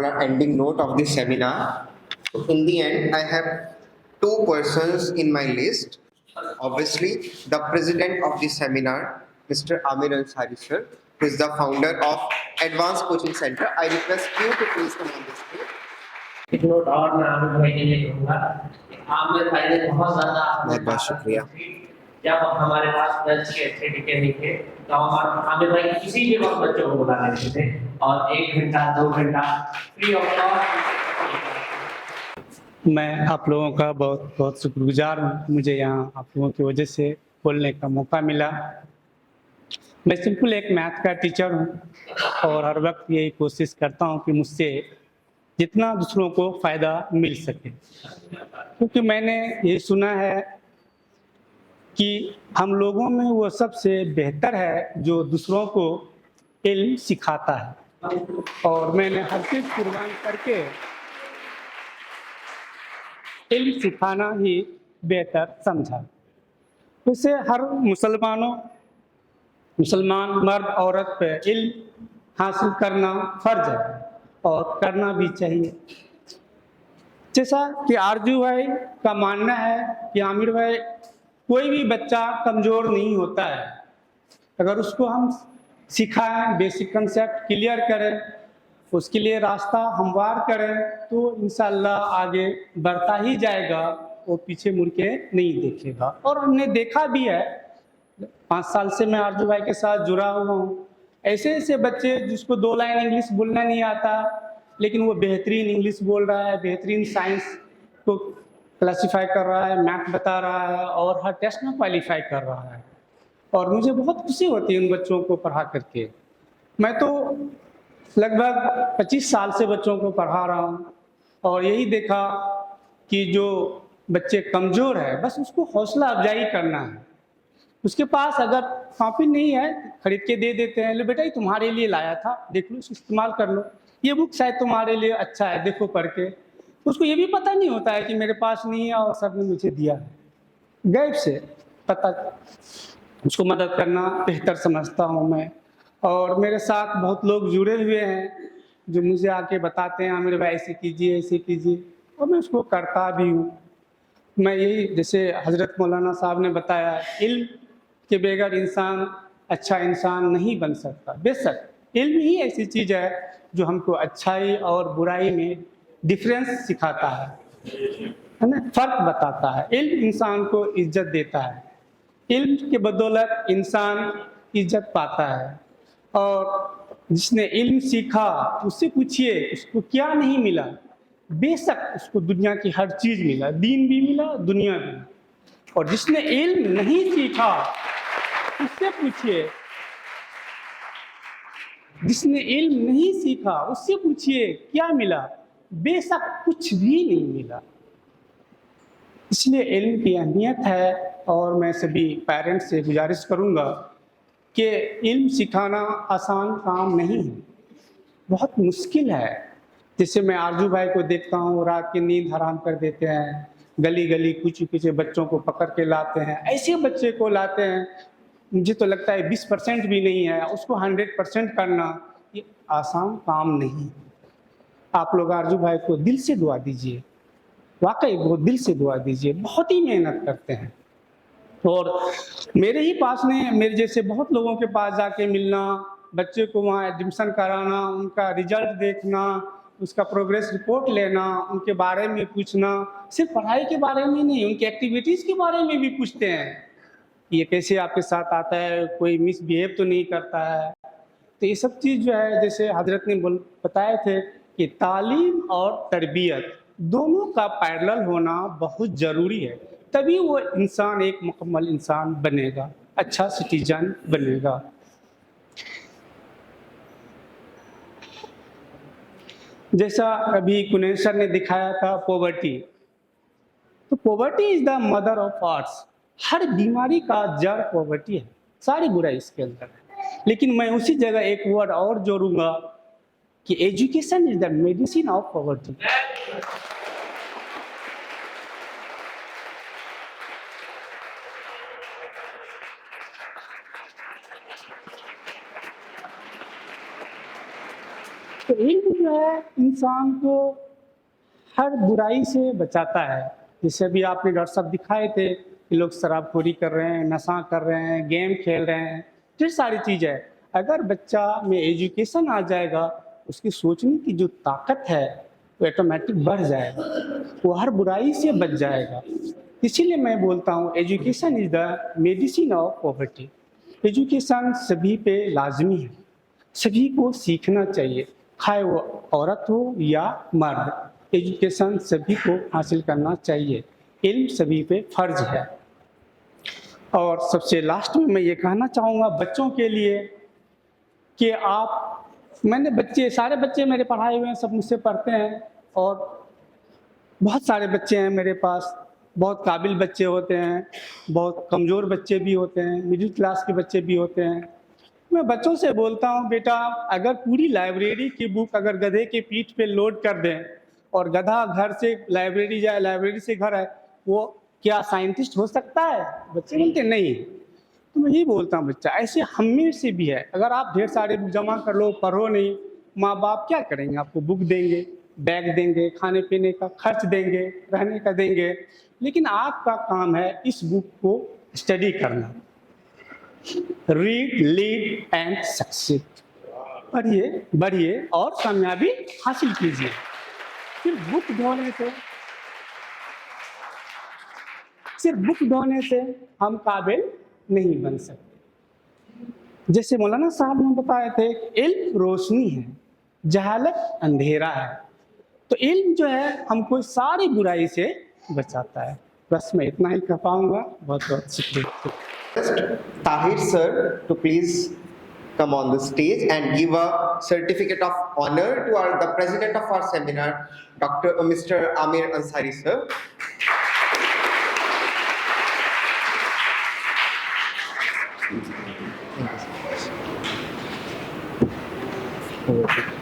all are ending note of this seminar. So in the end, I have two persons in my list. Obviously, the president of the seminar, Mr. Amir Ansari sir, who is the founder of Advanced Coaching Center. I request you to please come on this stage. एक note और मैं आमिर भाई के लिए कहूँगा, आमिर भाई ने बहुत ज़्यादा बहुत बहुत शुक्रिया। जब हमारे पास 10 के अच्छे टीचर नहीं थे तो आमिर भाई किसी भी वक्त बच्चों को बुला लेते थे और 1 घंटा 2 घंटा फ्री ऑफ कॉस्ट। मैं आप लोगों का बहुत बहुत शुक्रगुजार हूँ। मुझे यहाँ आप लोगों की वजह से बोलने का मौका मिला। मैं सिंपल एक मैथ का टीचर हूँ और हर वक्त यही कोशिश करता हूँ कि मुझसे जितना दूसरों को फ़ायदा मिल सके, क्योंकि मैंने ये सुना है कि हम लोगों में वो सबसे बेहतर है जो दूसरों को इल्म सिखाता है, और मैंने हर चीज़ कुर्बान करके इल्म सिखाना ही बेहतर समझा। वैसे हर मुसलमान मर्द औरत पे इल्म हासिल करना फ़र्ज है और करना भी चाहिए। जैसा कि आरजू भाई का मानना है कि आमिर भाई, कोई भी बच्चा कमज़ोर नहीं होता है। अगर उसको हम सिखाएं, बेसिक कंसेप्ट क्लियर करें, उसके लिए रास्ता हमवार करें, तो इंशाअल्लाह आगे बढ़ता ही जाएगा, वो पीछे मुड़ के नहीं देखेगा। और हमने देखा भी है, 5 साल से मैं आरजू भाई के साथ जुड़ा हुआ हूँ। ऐसे ऐसे बच्चे जिसको 2 लाइन इंग्लिश बोलना नहीं आता, लेकिन वो बेहतरीन इंग्लिश बोल रहा है, बेहतरीन साइंस को क्लासीफाई कर रहा है, मैथ बता रहा है और हर टेस्ट में क्वालिफाई कर रहा है। और मुझे बहुत खुशी होती है उन बच्चों को पढ़ा करके। मैं तो लगभग 25 साल से बच्चों को पढ़ा रहा हूँ और यही देखा कि जो बच्चे कमज़ोर है, बस उसको हौसला अफजाई करना है। उसके पास अगर कॉपी नहीं है, खरीद के दे देते हैं, लो बेटा ये तुम्हारे लिए लाया था, देख लो, इसको इस्तेमाल कर लो, ये बुक शायद तुम्हारे लिए अच्छा है, देखो पढ़ के। उसको ये भी पता नहीं होता है कि मेरे पास नहीं है और सर ने मुझे दिया है, गैब से पता। उसको मदद करना बेहतर समझता हूँ मैं। और मेरे साथ बहुत लोग जुड़े हुए हैं जो मुझे आके बताते हैं आमिर भाई ऐसे कीजिए, ऐसे कीजिए, और मैं उसको करता भी हूँ। मैं यही, जैसे हज़रत मौलाना साहब ने बताया, इल्म के बगैर इंसान अच्छा इंसान नहीं बन सकता। बेशक इल्म ही ऐसी चीज़ है जो हमको अच्छाई और बुराई में डिफरेंस सिखाता है ना, फ़र्क बताता है। इल्म इंसान को इज्जत देता है, इल्म के बदौलत इंसान इज्जत पाता है। और जिसने इल्म सीखा उससे पूछिए उसको क्या नहीं मिला। बेशक उसको दुनिया की हर चीज़ मिला, दीन भी मिला, दुनिया भी। और जिसने इल्म नहीं सीखा उससे पूछिए, जिसने इल्म नहीं सीखा उससे पूछिए क्या मिला। बेशक कुछ भी नहीं मिला। इसलिए इल्म की अहमियत है। और मैं सभी पेरेंट्स से गुजारिश करूंगा कि इल्म सिखाना आसान काम नहीं है, बहुत मुश्किल है। जैसे मैं आरजू भाई को देखता हूँ, रात की नींद हराम कर देते हैं, गली गली कुछ बच्चों को पकड़ के लाते हैं, ऐसे बच्चे को लाते हैं, मुझे तो लगता है 20% भी नहीं है, उसको 100% करना ये आसान काम नहीं। आप लोग आरजू भाई को दिल से दुआ दीजिए, वाकई बहुत दिल से दुआ दीजिए, बहुत ही मेहनत करते हैं। और मेरे ही पास में मेरे जैसे बहुत लोगों के पास जाके मिलना, बच्चे को वहाँ एडमिशन कराना, उनका रिजल्ट देखना, उसका प्रोग्रेस रिपोर्ट लेना, उनके बारे में पूछना, सिर्फ पढ़ाई के बारे में नहीं, उनकी एक्टिविटीज़ के बारे में भी पूछते हैं, ये कैसे आपके साथ आता है, कोई मिसबिहेव तो नहीं करता है। तो ये सब चीज़ जो है, जैसे हजरत ने बताए थे कि तालीम और तरबियत दोनों का पैरेलल होना बहुत ज़रूरी है, तभी वो इंसान एक मुकम्मल इंसान बनेगा, अच्छा सिटीजन बनेगा। जैसा अभी कुनैन सर ने दिखाया था पॉवर्टी, तो poverty is the mother of arts. हर बीमारी का जड़ पॉवर्टी है, सारी बुराई इसके अंदर है। लेकिन मैं उसी जगह एक वर्ड और जोड़ूंगा कि education is the medicine of poverty. तो इल्म जो है इंसान को हर बुराई से बचाता है। जैसे अभी आपने डॉक्टर साहब दिखाए थे कि लोग शराबखोरी कर रहे हैं, नशा कर रहे हैं, गेम खेल रहे हैं, ढेर सारी चीज़ है। अगर बच्चा में एजुकेशन आ जाएगा, उसकी सोचने की जो ताकत है वो ऑटोमेटिक बढ़ जाएगा, वो हर बुराई से बच जाएगा। इसीलिए मैं बोलता हूँ education is the medicine of poverty. Education सभी पे लाजमी है, सभी को सीखना चाहिए, चाहे वो औरत हो या मर्द। एजुकेशन सभी को हासिल करना चाहिए, इल्म सभी पे फर्ज है। और सबसे लास्ट में मैं ये कहना चाहूँगा बच्चों के लिए कि सारे बच्चे मेरे पढ़ाए हुए हैं, सब मुझसे पढ़ते हैं, और बहुत सारे बच्चे हैं मेरे पास। बहुत काबिल बच्चे होते हैं, बहुत कमज़ोर बच्चे भी होते हैं, मिडिल क्लास के बच्चे भी होते हैं। मैं बच्चों से बोलता हूँ, बेटा अगर पूरी लाइब्रेरी की बुक अगर गधे के पीठ पे लोड कर दें और गधा घर से लाइब्रेरी जाए, लाइब्रेरी से घर आए, वो क्या साइंटिस्ट हो सकता है? बच्चे बोलते नहीं। तो मैं यही बोलता हूँ बच्चा ऐसे हम में से भी है। अगर आप ढेर सारे बुक जमा कर लो, पढ़ो नहीं, माँ बाप क्या करेंगे? आपको बुक देंगे, बैग देंगे, खाने पीने का खर्च देंगे, रहने का देंगे, लेकिन आपका काम है इस बुक को स्टडी करना। Read, lead and succeed. पढ़िए, बढ़िए और कामयाबी हासिल कीजिए। सिर्फ बुक ढोने से हम काबिल नहीं बन सकते। जैसे मौलाना साहब ने बताए थे, इल्म रोशनी है, जहालत अंधेरा है। तो इल्म जो है हमको सारी बुराई से बचाता है। बस मैं इतना ही कह पाऊंगा। बहुत बहुत शुक्रिया। Tahir sir to please come on the stage and give a certificate of honor to the president of our seminar, Mr. Amir Ansari sir. Thank you.